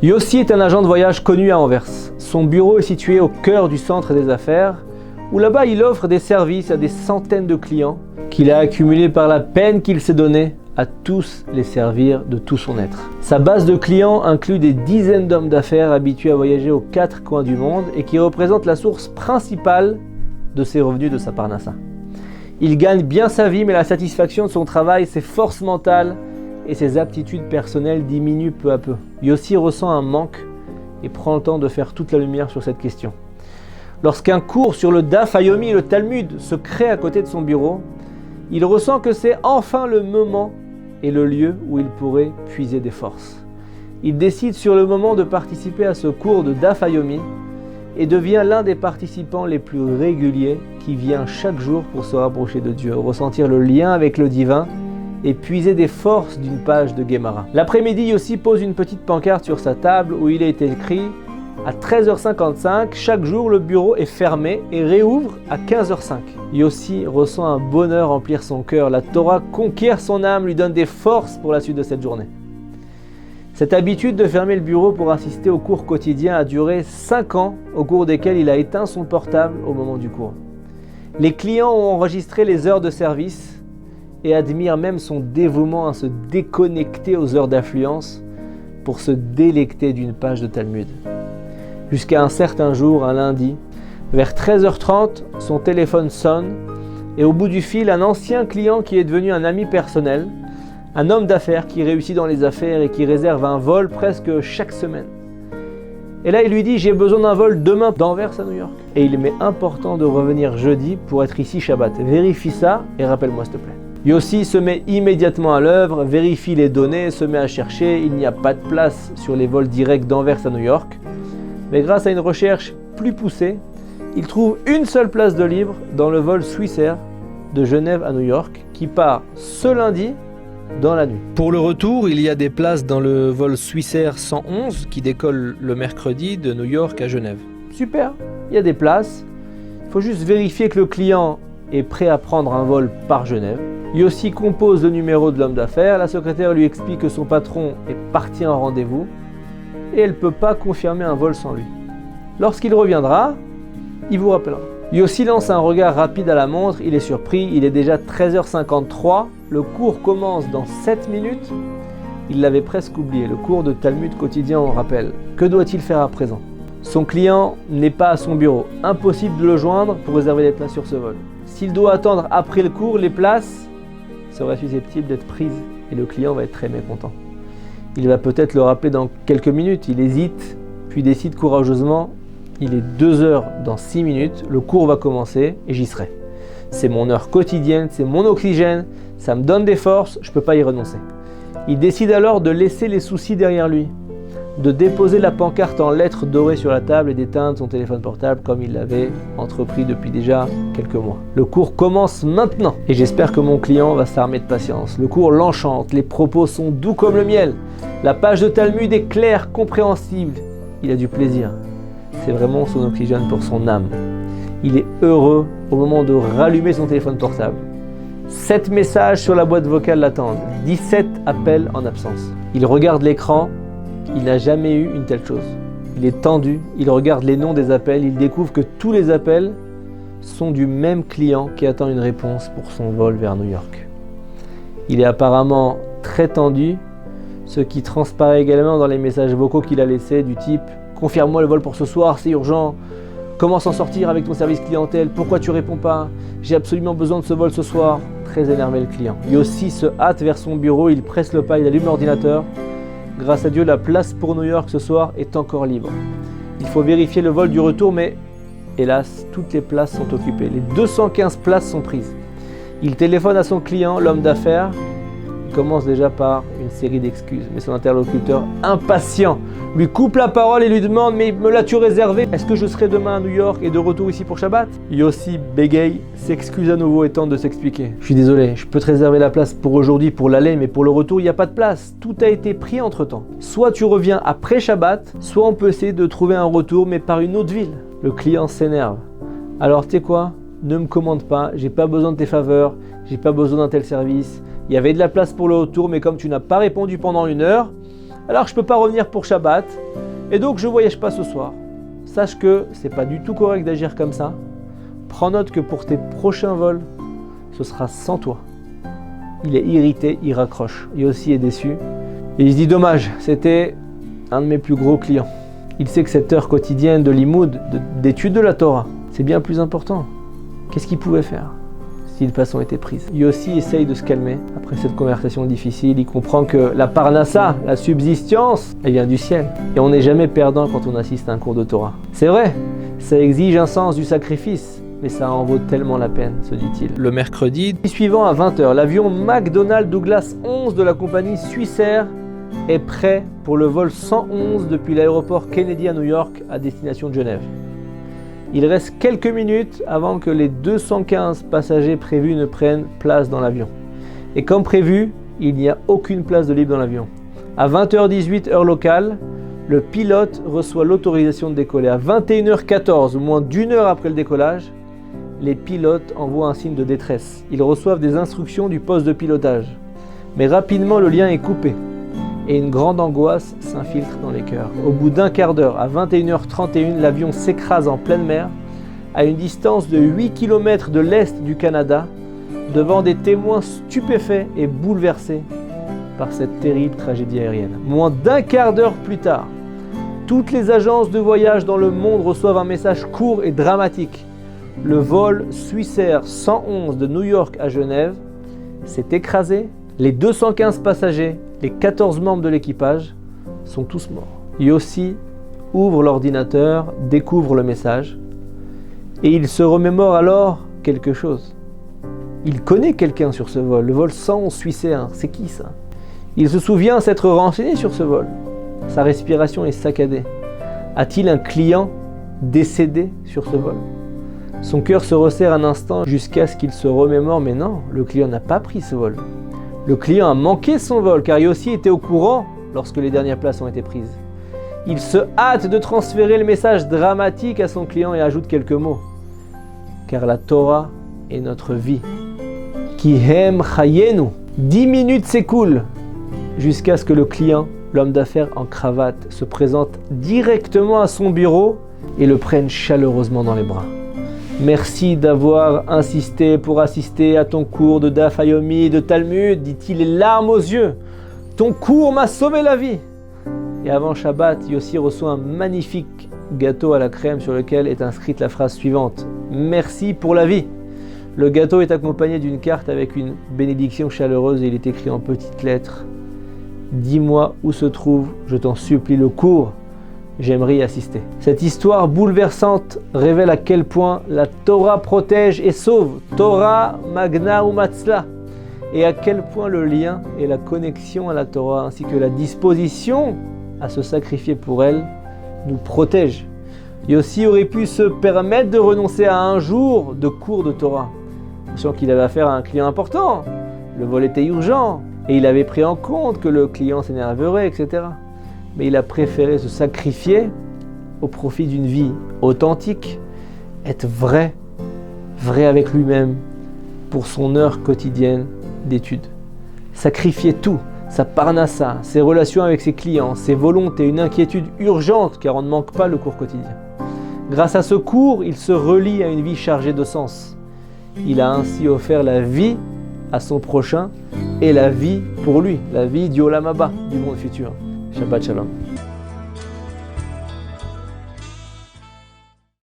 Yossi est un agent de voyage connu à Anvers. Son bureau est situé au cœur du centre des affaires, où là-bas il offre des services à des centaines de clients qu'il a accumulés par la peine qu'il s'est donnée à tous les servir de tout son être. Sa base de clients inclut des dizaines d'hommes d'affaires habitués à voyager aux quatre coins du monde et qui représentent la source principale de ses revenus de sa parnassa. Il gagne bien sa vie, mais la satisfaction de son travail, ses forces mentales et ses aptitudes personnelles diminuent peu à peu. Yossi ressent un manque et prend le temps de faire toute la lumière sur cette question. Lorsqu'un cours sur le Daf Yomi et le Talmud se crée à côté de son bureau, il ressent que c'est enfin le moment et le lieu où il pourrait puiser des forces. Il décide sur le moment de participer à ce cours de Daf Yomi et devient l'un des participants les plus réguliers qui vient chaque jour pour se rapprocher de Dieu, ressentir le lien avec le divin et puiser des forces d'une page de Gemara. L'après-midi, Yossi pose une petite pancarte sur sa table où il est écrit « À 13h55, chaque jour, le bureau est fermé et réouvre à 15h05. » Yossi ressent un bonheur remplir son cœur. La Torah conquiert son âme, lui donne des forces pour la suite de cette journée. Cette habitude de fermer le bureau pour assister au cours quotidien a duré 5 ans, au cours desquels il a éteint son portable au moment du cours. Les clients ont enregistré les heures de service et admirent même son dévouement à se déconnecter aux heures d'affluence pour se délecter d'une page de Talmud. Jusqu'à un certain jour, un lundi, vers 13h30, son téléphone sonne et au bout du fil, un ancien client qui est devenu un ami personnel, un homme d'affaires qui réussit dans les affaires et qui réserve un vol presque chaque semaine. Et là, il lui dit « J'ai besoin d'un vol demain d'Anvers à New York. » Et il m'est important de revenir jeudi pour être ici Shabbat. Vérifie ça et rappelle-moi s'il te plaît. Yossi se met immédiatement à l'œuvre, vérifie les données, se met à chercher. Il n'y a pas de place sur les vols directs d'Anvers à New York. Mais grâce à une recherche plus poussée, il trouve une seule place de libre dans le vol Swissair de Genève à New York qui part ce lundi dans la nuit. Pour le retour, il y a des places dans le vol Swissair 111 qui décolle le mercredi de New York à Genève. Super, il y a des places. Il faut juste vérifier que le client est prêt à prendre un vol par Genève. Yossi compose le numéro de l'homme d'affaires. La secrétaire lui explique que son patron est parti en rendez-vous et elle ne peut pas confirmer un vol sans lui. Lorsqu'il reviendra, il vous rappellera. Yossi lance un regard rapide à la montre, il est surpris, il est déjà 13h53, le cours commence dans 7 minutes. Il l'avait presque oublié, le cours de Talmud quotidien on rappelle. Que doit-il faire à présent? Son client n'est pas à son bureau, impossible de le joindre pour réserver les places sur ce vol. S'il doit attendre après le cours, les places seraient susceptibles d'être prises et le client va être très mécontent. Il va peut-être le rappeler dans quelques minutes, il hésite, puis décide courageusement. Il est 2h dans 6 minutes, le cours va commencer et j'y serai. C'est mon heure quotidienne, c'est mon oxygène, ça me donne des forces, je ne peux pas y renoncer. Il décide alors de laisser les soucis derrière lui, de déposer la pancarte en lettres dorées sur la table et d'éteindre son téléphone portable comme il l'avait entrepris depuis déjà quelques mois. Le cours commence maintenant et j'espère que mon client va s'armer de patience. Le cours l'enchante, les propos sont doux comme le miel, la page de Talmud est claire, compréhensible, il a du plaisir. C'est vraiment son oxygène pour son âme. Il est heureux au moment de rallumer son téléphone portable. 7 messages sur la boîte vocale l'attendent, 17 appels en absence. Il regarde l'écran, il n'a jamais eu une telle chose. Il est tendu, il regarde les noms des appels, il découvre que tous les appels sont du même client qui attend une réponse pour son vol vers New York. Il est apparemment très tendu, ce qui transparaît également dans les messages vocaux qu'il a laissés du type « Confirme-moi le vol pour ce soir, c'est urgent. Comment s'en sortir avec ton service clientèle? Pourquoi tu réponds pas? J'ai absolument besoin de ce vol ce soir. » Très énervé le client. Yossi se hâte vers son bureau, il presse le pas, il allume l'ordinateur. Grâce à Dieu, la place pour New York ce soir est encore libre. Il faut vérifier le vol du retour, mais hélas, toutes les places sont occupées. Les 215 places sont prises. Il téléphone à son client, l'homme d'affaires. Il commence déjà par une série d'excuses, mais son interlocuteur, impatient, lui coupe la parole et lui demande « Mais me l'as-tu réservé? Est-ce que je serai demain à New York et de retour ici pour Shabbat ?» Yossi bégaye, s'excuse à nouveau et tente de s'expliquer. « Je suis désolé, je peux te réserver la place pour aujourd'hui pour l'aller, mais pour le retour, il n'y a pas de place. Tout a été pris entre-temps. Soit tu reviens après Shabbat, soit on peut essayer de trouver un retour, mais par une autre ville. » Le client s'énerve. « Alors, tu sais quoi? Ne me commande pas, j'ai pas besoin de tes faveurs, j'ai pas besoin d'un tel service. Il y avait de la place pour le retour, mais comme tu n'as pas répondu pendant 1 heure, alors je ne peux pas revenir pour Shabbat, et donc je ne voyage pas ce soir. Sache que ce n'est pas du tout correct d'agir comme ça. Prends note que pour tes prochains vols, ce sera sans toi. Il est irrité, il raccroche. Il aussi est déçu. Et il se dit dommage, c'était un de mes plus gros clients. Il sait que cette heure quotidienne de limoud, d'étude de la Torah, c'est bien plus important. Qu'est-ce qu'il pouvait faire si une façon était prise? Il aussi essaye de se calmer après cette conversation difficile. Il comprend que la parnassa, la subsistance, elle vient du ciel. Et on n'est jamais perdant quand on assiste à un cours de Torah. C'est vrai, ça exige un sens du sacrifice, mais ça en vaut tellement la peine, se dit-il. Le mercredi suivant à 20h, l'avion McDonnell Douglas 11 de la compagnie Swissair est prêt pour le vol 111 depuis l'aéroport Kennedy à New York à destination de Genève. Il reste quelques minutes avant que les 215 passagers prévus ne prennent place dans l'avion. Et comme prévu, il n'y a aucune place de libre dans l'avion. À 20h18 heure locale, le pilote reçoit l'autorisation de décoller. À 21h14, moins d'une heure après le décollage, les pilotes envoient un signe de détresse. Ils reçoivent des instructions du poste de pilotage. Mais rapidement, le lien est coupé. Et une grande angoisse s'infiltre dans les cœurs. Au bout d'un quart d'heure, à 21h31, l'avion s'écrase en pleine mer, à une distance de 8 km de l'est du Canada, devant des témoins stupéfaits et bouleversés par cette terrible tragédie aérienne. Moins d'un quart d'heure plus tard, toutes les agences de voyage dans le monde reçoivent un message court et dramatique. Le vol Swissair 111 de New York à Genève s'est écrasé. Les 215 passagers, les 14 membres de l'équipage sont tous morts. Yossi ouvre l'ordinateur, découvre le message et il se remémore alors quelque chose. Il connaît quelqu'un sur ce vol, le vol 111 Swissair. C'est qui ça? Il se souvient s'être renseigné sur ce vol. Sa respiration est saccadée. A-t-il un client décédé sur ce vol? Son cœur se resserre un instant jusqu'à ce qu'il se remémore, mais non, le client n'a pas pris ce vol. Le client a manqué son vol car Yossi était au courant lorsque les dernières places ont été prises. Il se hâte de transférer le message dramatique à son client et ajoute quelques mots. Car la Torah est notre vie. Ki hem chayenu. 10 minutes s'écoulent jusqu'à ce que le client, l'homme d'affaires en cravate, se présente directement à son bureau et le prenne chaleureusement dans les bras. Merci d'avoir insisté pour assister à ton cours de Daf Yomi, de Talmud, dit-il, les larmes aux yeux. Ton cours m'a sauvé la vie. Et avant Shabbat, Yossi reçoit un magnifique gâteau à la crème sur lequel est inscrite la phrase suivante. Merci pour la vie. Le gâteau est accompagné d'une carte avec une bénédiction chaleureuse et il est écrit en petites lettres. Dis-moi où se trouve, je t'en supplie, le cours. J'aimerais y assister. Cette histoire bouleversante révèle à quel point la Torah protège et sauve. Torah, Magna ou Matzla. Et à quel point le lien et la connexion à la Torah ainsi que la disposition à se sacrifier pour elle nous protègent. Yossi aurait pu se permettre de renoncer à un jour de cours de Torah, sachant qu'il avait affaire à un client important. Le vol était urgent et il avait pris en compte que le client s'énerverait, etc. Mais il a préféré se sacrifier au profit d'une vie authentique, être vrai avec lui-même pour son heure quotidienne d'étude. Sacrifier tout, sa parnassa, ses relations avec ses clients, ses volontés, une inquiétude urgente car on ne manque pas le cours quotidien. Grâce à ce cours, il se relie à une vie chargée de sens. Il a ainsi offert la vie à son prochain et la vie pour lui, la vie du Olam Haba, du monde futur. Shabbat Shalom.